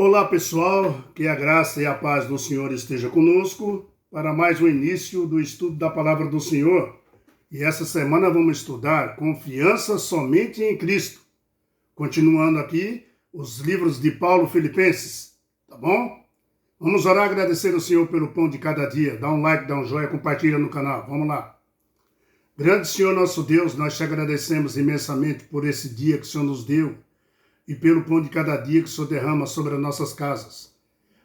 Olá pessoal, que a graça e a paz do Senhor esteja conosco para mais um início do estudo da Palavra do Senhor. E essa semana vamos estudar Confiança Somente em Cristo. Continuando aqui os livros de Paulo Filipenses, tá bom? Vamos orar e agradecer ao Senhor pelo pão de cada dia. Dá um like, dá um joinha, compartilha no canal. Vamos lá. Grande Senhor nosso Deus, nós te agradecemos imensamente por esse dia que o Senhor nos deu e pelo pão de cada dia que o Senhor derrama sobre as nossas casas.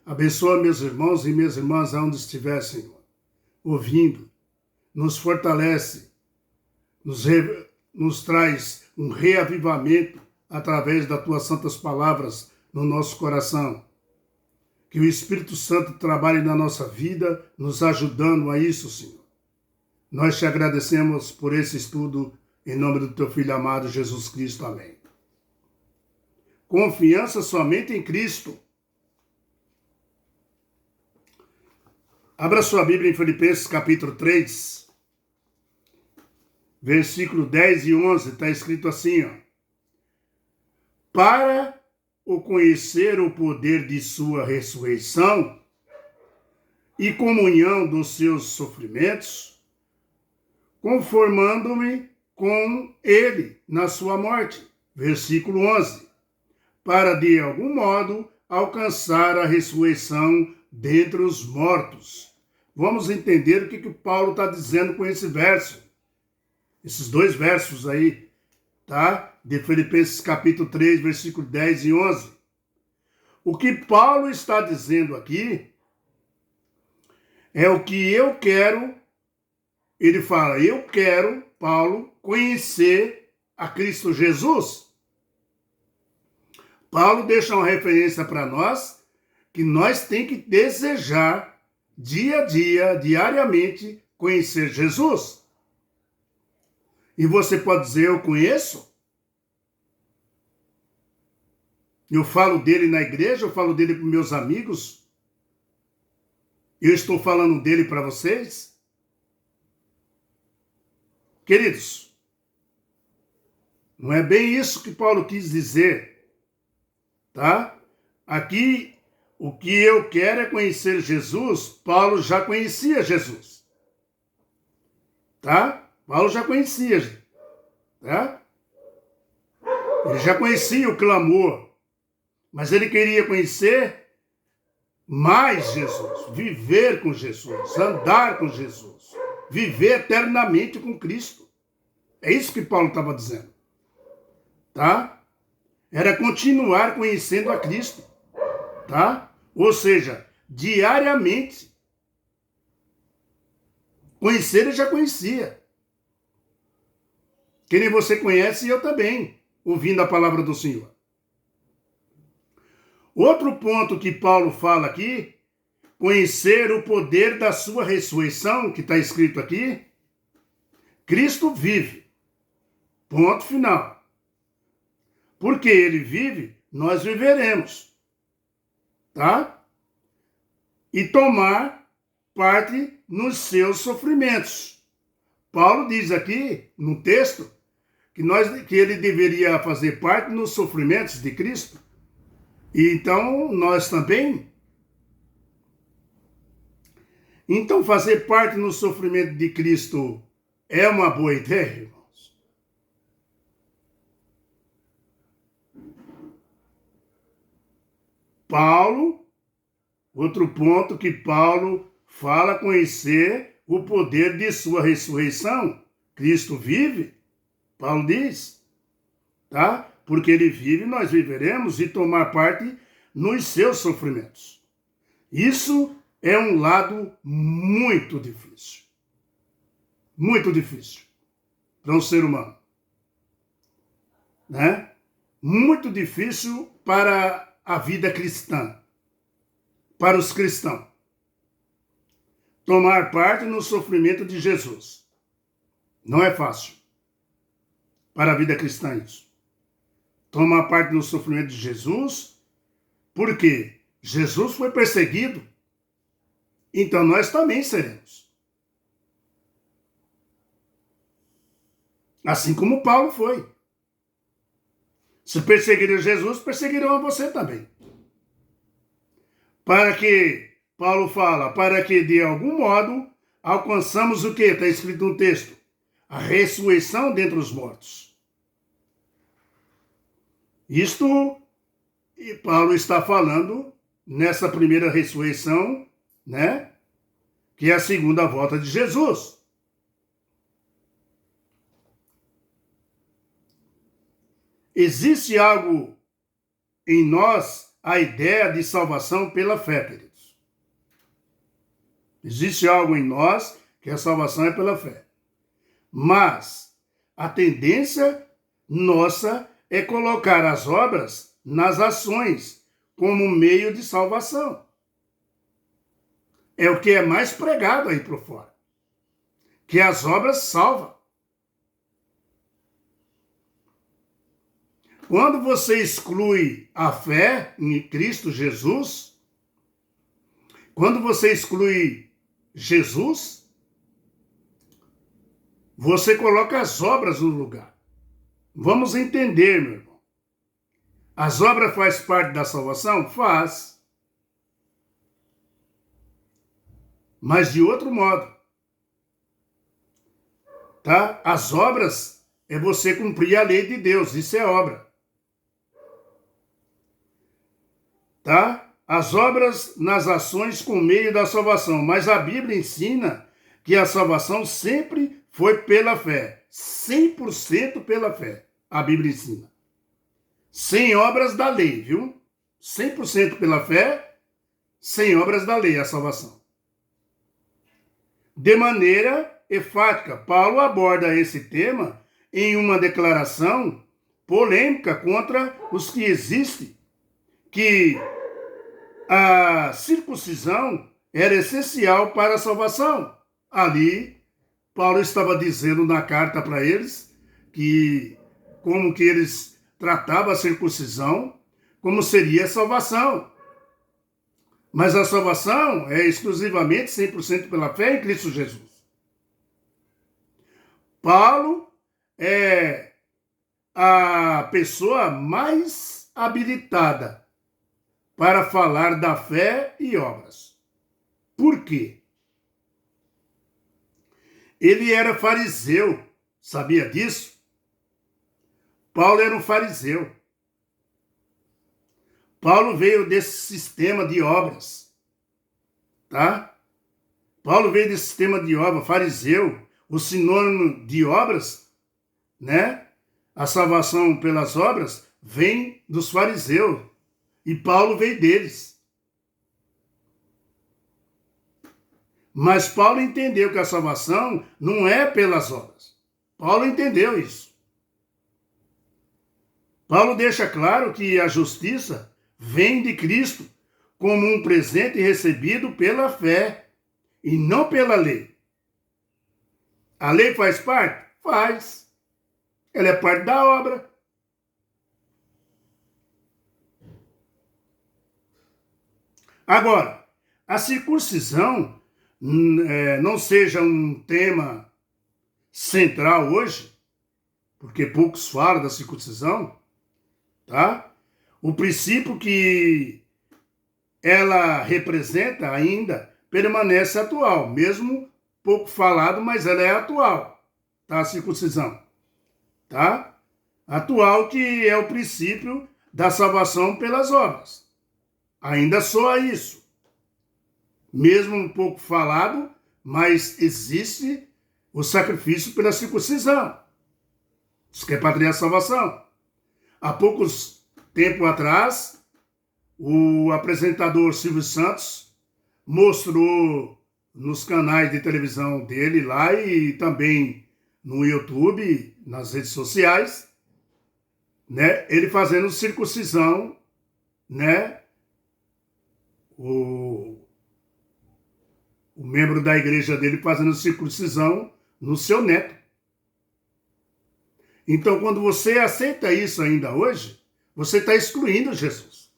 Abençoa meus irmãos e minhas irmãs aonde estiver, Senhor, ouvindo. Nos fortalece, nos traz um reavivamento através das tuas santas palavras no nosso coração. Que o Espírito Santo trabalhe na nossa vida, nos ajudando a isso, Senhor. Nós te agradecemos por esse estudo, em nome do teu Filho amado, Jesus Cristo. Amém. Confiança somente em Cristo. Abra sua Bíblia em Filipenses capítulo 3, versículo 10 e 11, está escrito assim, ó. Para o conhecer o poder de sua ressurreição e comunhão dos seus sofrimentos, conformando-me com ele na sua morte. Versículo 11. Para de algum modo alcançar a ressurreição dentre os mortos. Vamos entender o que Paulo está dizendo com esse verso. Esses dois versos aí, tá? De Filipenses capítulo 3, versículo 10 e 11. O que Paulo está dizendo aqui é o que eu quero. Ele fala, eu quero, Paulo, conhecer a Cristo Jesus. Paulo deixa uma referência para nós que nós tem que desejar dia a dia, diariamente, conhecer Jesus. E você pode dizer, eu conheço? Eu falo dele na igreja, eu falo dele para meus amigos? Eu estou falando dele para vocês? Queridos, não é bem isso que Paulo quis dizer. Tá? Aqui, o que eu quero é conhecer Jesus. Paulo já conhecia Jesus. Tá? Paulo já conhecia. Tá? Ele já conhecia o clamor. Mas ele queria conhecer mais Jesus. Viver com Jesus. Andar com Jesus. Viver eternamente com Cristo. É isso que Paulo estava dizendo. Tá? Era continuar conhecendo a Cristo, tá? Ou seja, diariamente. Conhecer ele já conhecia. Que nem você conhece e eu também, ouvindo a palavra do Senhor. Outro ponto que Paulo fala aqui, conhecer o poder da sua ressurreição, que está escrito aqui, Cristo vive. Ponto final. Porque ele vive, nós viveremos. Tá? E tomar parte nos seus sofrimentos. Paulo diz aqui, no texto, que ele deveria fazer parte nos sofrimentos de Cristo. E então, nós também. Então, fazer parte no sofrimento de Cristo é uma boa ideia, irmão? Paulo, outro ponto que Paulo fala conhecer o poder de sua ressurreição. Cristo vive, Paulo diz, tá? Porque ele vive, nós viveremos e tomar parte nos seus sofrimentos. Isso é um lado muito difícil. Muito difícil para um ser humano. Né? Muito difícil para a vida cristã, para os cristãos. Tomar parte no sofrimento de Jesus. Não é fácil para a vida cristã isso. Tomar parte no sofrimento de Jesus, porque Jesus foi perseguido, então nós também seremos. Assim como Paulo foi. Se perseguiram Jesus, perseguirão a você também. Para que, Paulo fala, para que de algum modo alcançamos o que? Está escrito no texto. A ressurreição dentre os mortos. Isto, e Paulo está falando nessa primeira ressurreição, né? Que é a segunda volta de Jesus. Existe algo em nós, a ideia de salvação pela fé, queridos. Existe algo em nós que a salvação é pela fé. Mas a tendência nossa é colocar as obras nas ações como meio de salvação. É o que é mais pregado aí por fora. Que as obras salvam. Quando você exclui a fé em Cristo Jesus, quando você exclui Jesus, você coloca as obras no lugar. Vamos entender, meu irmão. As obras fazem parte da salvação? Faz. Mas de outro modo. Tá? As obras é você cumprir a lei de Deus. Isso é obra. Tá? As obras nas ações com meio da salvação. Mas a Bíblia ensina que a salvação sempre foi pela fé. 100% pela fé. A Bíblia ensina. Sem obras da lei, viu? 100% pela fé, sem obras da lei, a salvação. De maneira enfática, Paulo aborda esse tema em uma declaração polêmica contra os que existem, que a circuncisão era essencial para a salvação. Ali, Paulo estava dizendo na carta para eles que como que eles tratavam a circuncisão, como seria a salvação. Mas a salvação é exclusivamente 100% pela fé em Cristo Jesus. Paulo é a pessoa mais habilitada para falar da fé e obras. Por quê? Ele era fariseu, sabia disso? Paulo era um fariseu. Paulo veio desse sistema de obras, tá? Paulo veio desse sistema de obras, fariseu, o sinônimo de obras, né? A salvação pelas obras vem dos fariseus, e Paulo veio deles. Mas Paulo entendeu que a salvação não é pelas obras. Paulo entendeu isso. Paulo deixa claro que a justiça vem de Cristo como um presente recebido pela fé e não pela lei. A lei faz parte? Faz. Ela é parte da obra. Agora, a circuncisão não seja um tema central hoje, porque poucos falam da circuncisão, tá? O princípio que ela representa ainda permanece atual, mesmo pouco falado, mas ela é atual, tá? A circuncisão, tá? Atual, que é o princípio da salvação pelas obras. Ainda soa isso. Mesmo um pouco falado, mas existe o sacrifício pela circuncisão. Isso que é para a salvação. Há poucos tempo atrás, o apresentador Silvio Santos mostrou nos canais de televisão dele lá e também no YouTube, nas redes sociais, né, ele fazendo circuncisão, né, o membro da igreja dele fazendo circuncisão no seu neto. Então, quando você aceita isso ainda hoje, você está excluindo Jesus.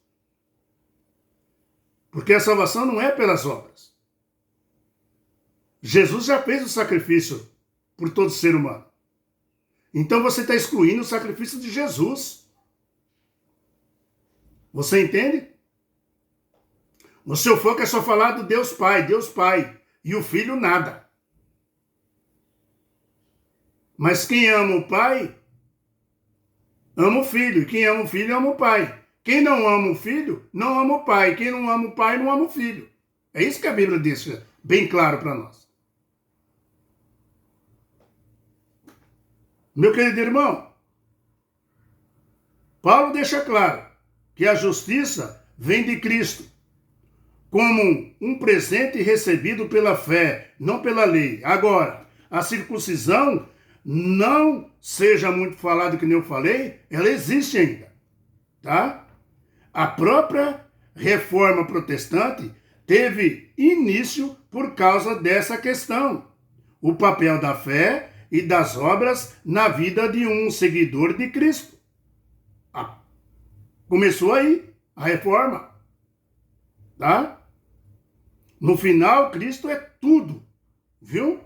Porque a salvação não é pelas obras. Jesus já fez o sacrifício por todo ser humano. Então você está excluindo o sacrifício de Jesus. Você entende? No seu foco é só falar do Deus Pai, e o Filho nada. Mas quem ama o Pai, ama o Filho, e quem ama o Filho, ama o Pai. Quem não ama o Filho, não ama o Pai. Quem não ama o Pai, não ama o Filho. É isso que a Bíblia diz, bem claro para nós. Meu querido irmão, Paulo deixa claro que a justiça vem de Cristo, como um presente recebido pela fé, não pela lei. Agora, a circuncisão, não seja muito falado que nem eu falei, ela existe ainda, tá? A própria reforma protestante teve início por causa dessa questão. O papel da fé e das obras na vida de um seguidor de Cristo. Começou aí a reforma, tá? No final, Cristo é tudo, viu?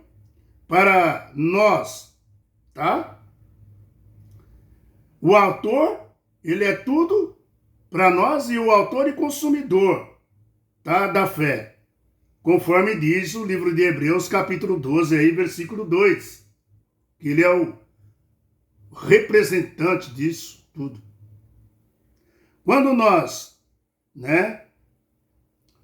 Para nós, tá? O autor, ele é tudo para nós, e o autor e consumidor, tá? Da fé. Conforme diz o livro de Hebreus, capítulo 12, aí, versículo 2. Que ele é o representante disso tudo. Quando nós,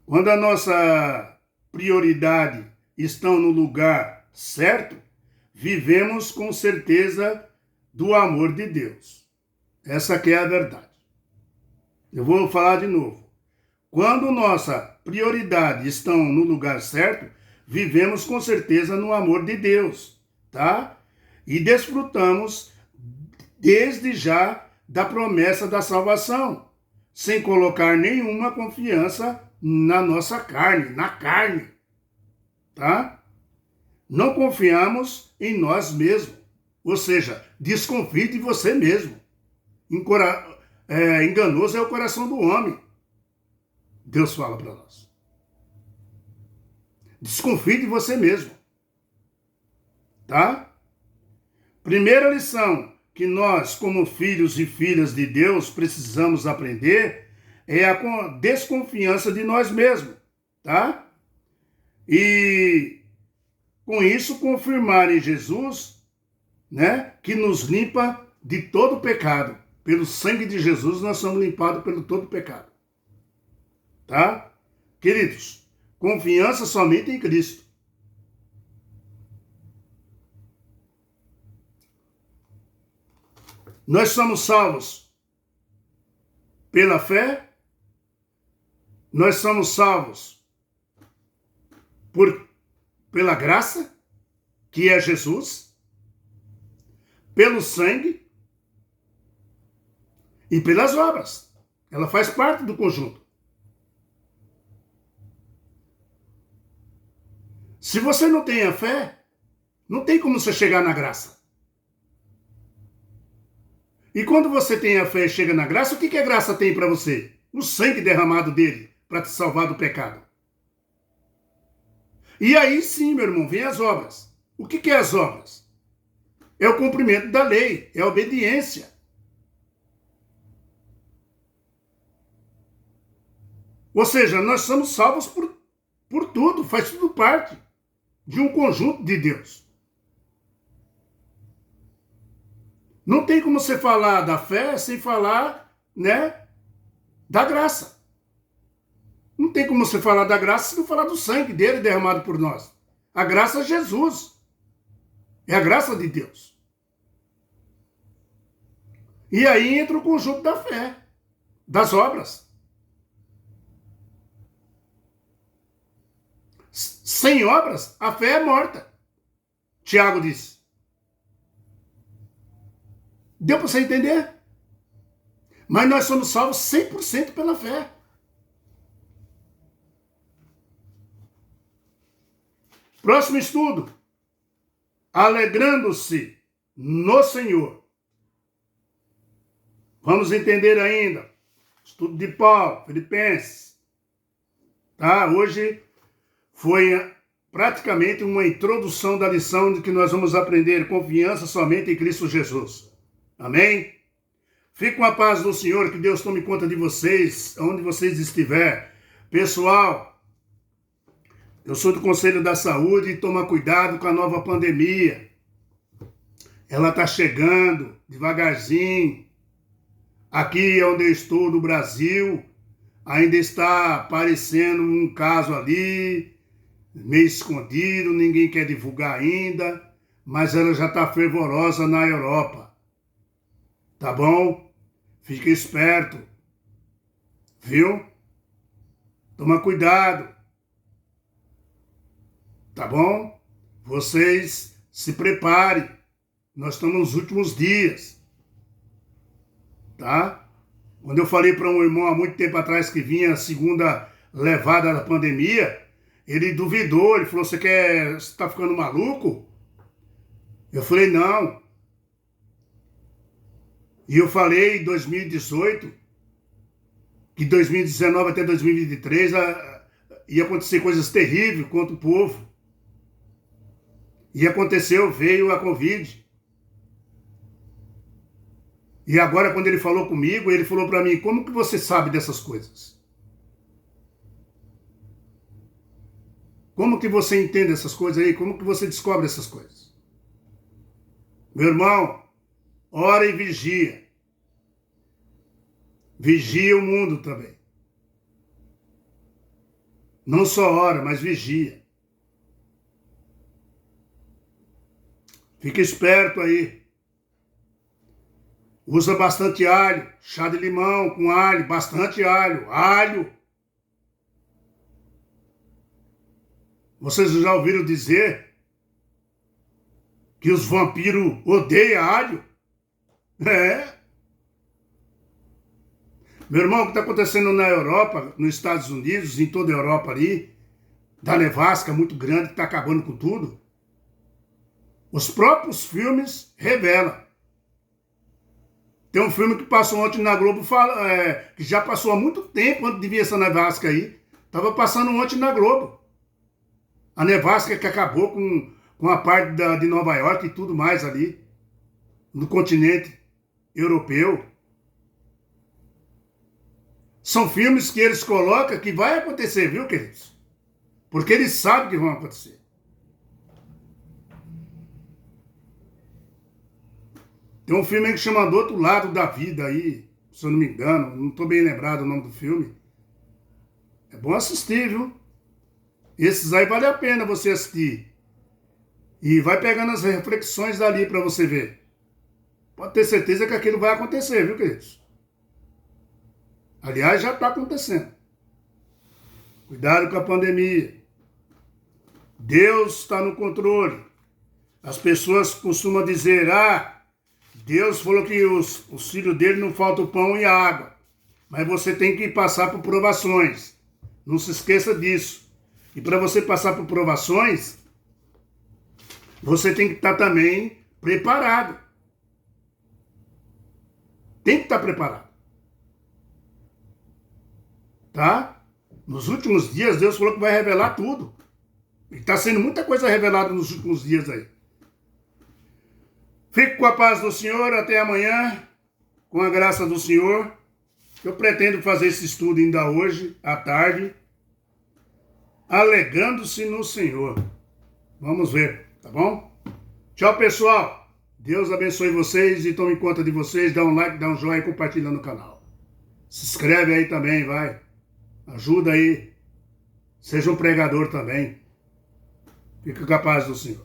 quando a nossa prioridade estão no lugar certo, vivemos com certeza do amor de Deus. Essa que é a verdade. Eu vou falar de novo. Quando nossa prioridade estão no lugar certo, vivemos com certeza no amor de Deus, tá? E desfrutamos desde já da promessa da salvação, sem colocar nenhuma confiança na nossa carne, tá? Não confiamos em nós mesmos, ou seja, desconfie de você mesmo. Enganoso é o coração do homem. Deus fala para nós. Desconfie de você mesmo, tá? Primeira lição que nós, como filhos e filhas de Deus, precisamos aprender é a desconfiança de nós mesmos, tá? E com isso confirmar em Jesus, que nos limpa de todo pecado. Pelo sangue de Jesus nós somos limpados pelo todo pecado, tá? Queridos, confiança somente em Cristo. Nós somos salvos pela fé, nós somos salvos pela graça, que é Jesus, pelo sangue e pelas obras. Ela faz parte do conjunto. Se você não tem a fé, não tem como você chegar na graça. E quando você tem a fé e chega na graça, o que a graça tem para você? O sangue derramado dele para te salvar do pecado. E aí sim, meu irmão, vem as obras. O que é as obras? É o cumprimento da lei, é a obediência. Ou seja, nós somos salvos por tudo, faz tudo parte de um conjunto de Deus. Não tem como você falar da fé sem falar, da graça. Não tem como você falar da graça sem não falar do sangue dele derramado por nós. A graça é Jesus. É a graça de Deus. E aí entra o conjunto da fé, das obras. Sem obras, a fé é morta. Tiago disse. Deu para você entender? Mas nós somos salvos 100% pela fé. Próximo estudo. Alegrando-se no Senhor. Vamos entender ainda. Estudo de Paulo, Filipenses. Tá? Hoje foi praticamente uma introdução da lição de que nós vamos aprender confiança somente em Cristo Jesus. Amém? Fique com a paz do Senhor, que Deus tome conta de vocês, onde vocês estiverem. Pessoal, eu sou do Conselho da Saúde e toma cuidado com a nova pandemia. Ela está chegando devagarzinho. Aqui onde eu estou, no Brasil, ainda está aparecendo um caso ali, meio escondido, ninguém quer divulgar ainda, mas ela já está fervorosa na Europa. Tá bom? Fique esperto. Viu? Toma cuidado. Tá bom? Vocês se preparem. Nós estamos nos últimos dias. Tá? Quando eu falei para um irmão há muito tempo atrás que vinha a segunda levada da pandemia, ele duvidou, ele falou, você está ficando maluco? Eu falei, não. E eu falei em 2018, que 2019 até 2023 ia acontecer coisas terríveis contra o povo. E aconteceu, veio a Covid. E agora, quando ele falou comigo, ele falou para mim, como que você sabe dessas coisas? Como que você entende essas coisas aí? Como que você descobre essas coisas? Meu irmão, ora e vigia. Vigia o mundo também. Não só ora, mas vigia. Fica esperto aí. Usa bastante alho, chá de limão com alho, bastante alho, alho. Vocês já ouviram dizer que os vampiros odeiam alho? É. Meu irmão, o que está acontecendo na Europa, nos Estados Unidos, em toda a Europa ali, da nevasca muito grande que está acabando com tudo, os próprios filmes revelam. Tem um filme que passou ontem na Globo, que já passou há muito tempo antes de vir essa nevasca aí. Estava passando ontem na Globo. A nevasca que acabou com a parte de Nova York e tudo mais ali, no continente europeu. São filmes que eles colocam que vai acontecer, viu, queridos? Porque eles sabem que vão acontecer. Tem um filme aí que chama Do Outro Lado da Vida aí, se eu não me engano, não estou bem lembrado o nome do filme. É bom assistir, viu? Esses aí vale a pena você assistir. E vai pegando as reflexões dali para você ver. Pode ter certeza que aquilo vai acontecer, viu, queridos? Aliás, já está acontecendo. Cuidado com a pandemia. Deus está no controle. As pessoas costumam dizer, Deus falou que os filhos dele não faltam pão e água. Mas você tem que passar por provações. Não se esqueça disso. E para você passar por provações, você tem que estar também preparado. Tem que estar preparado. Tá? Nos últimos dias, Deus falou que vai revelar tudo. E está sendo muita coisa revelada nos últimos dias aí. Fique com a paz do Senhor, até amanhã, com a graça do Senhor. Eu pretendo fazer esse estudo ainda hoje, à tarde, alegrando-se no Senhor. Vamos ver, tá bom? Tchau, pessoal. Deus abençoe vocês e tome conta de vocês. Dá um like, dá um joinha e compartilha no canal. Se inscreve aí também, vai. Ajuda aí. Seja um pregador também. Fica com a paz do Senhor.